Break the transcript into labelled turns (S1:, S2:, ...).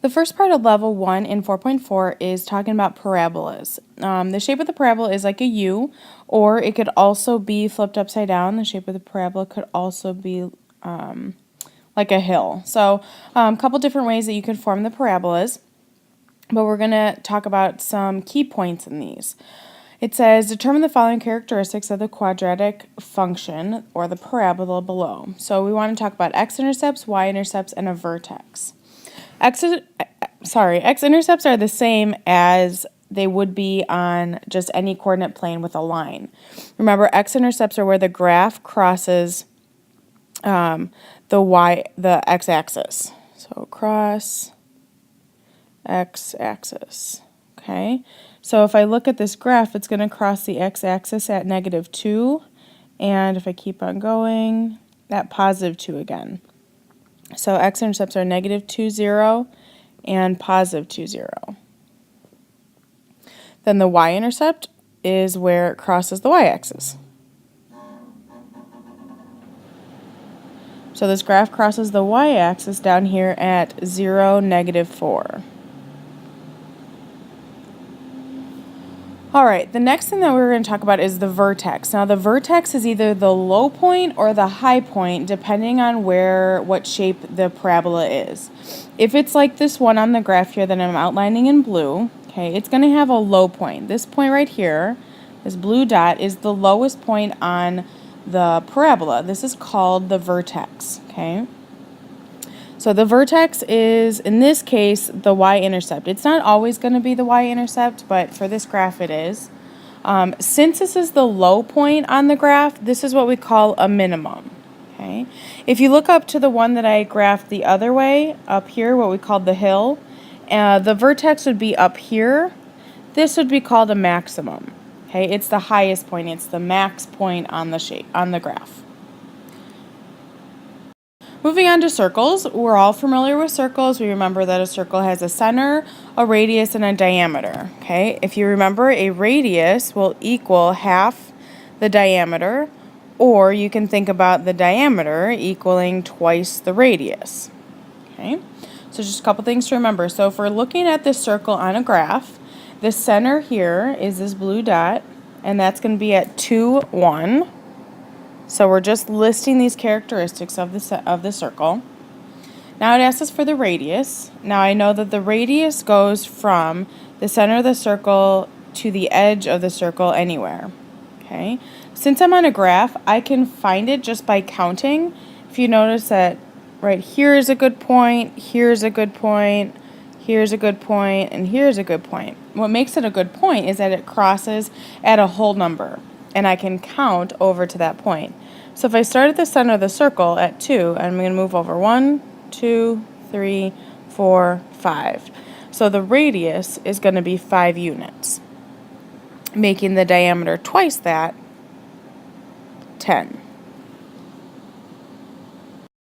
S1: The first part of level 1 in 4.4 is talking about parabolas. The shape of the parabola is like a U, or it could also be flipped upside down. The shape of the parabola could also be like a hill. So a couple different ways that you can form the parabolas, but we're going to talk about some key points in these. It says, determine the following characteristics of the quadratic function or the parabola below. So we want to talk about x-intercepts, y-intercepts, and a vertex. X-intercepts are the same as they would be on just any coordinate plane with a line. Remember, x-intercepts are where the graph crosses the x-axis. So cross x-axis. Okay. So if I look at this graph, it's going to cross the x-axis at -2, and if I keep on going, at +2 again. So x-intercepts are -2, 0, and +2, 0. Then the y-intercept is where it crosses the y-axis. So this graph crosses the y-axis down here at 0, -4. Alright, the next thing that we're going to talk about is the vertex. Now the vertex is either the low point or the high point depending on what shape the parabola is. If it's like this one on the graph here that I'm outlining in blue, okay, it's going to have a low point. This point right here, this blue dot, is the lowest point on the parabola. This is called the vertex, okay? So the vertex is, in this case, the y-intercept. It's not always going to be the y-intercept, but for this graph it is. Since this is the low point on the graph, this is what we call a minimum. Okay. If you look up to the one that I graphed the other way, up here, what we called the hill, the vertex would be up here. This would be called a maximum. Okay. It's the highest point. It's the max point on the graph. Moving on to circles, we're all familiar with circles. We remember that a circle has a center, a radius, and a diameter. Okay, if you remember, a radius will equal half the diameter, or you can think about the diameter equaling twice the radius. Okay, so just a couple things to remember. So if we're looking at this circle on a graph, the center here is this blue dot, and that's going to be at 2, 1. So we're just listing these characteristics of the circle. Now it asks us for the radius. Now I know that the radius goes from the center of the circle to the edge of the circle anywhere. Okay. Since I'm on a graph, I can find it just by counting. If you notice that right here is a good point, here's a good point, here's a good point, and here's a good point. What makes it a good point is that it crosses at a whole number, and I can count over to that point. So if I start at the center of the circle at 2, I'm going to move over 1, 2, 3, 4, 5. So the radius is going to be 5 units, making the diameter twice that, 10.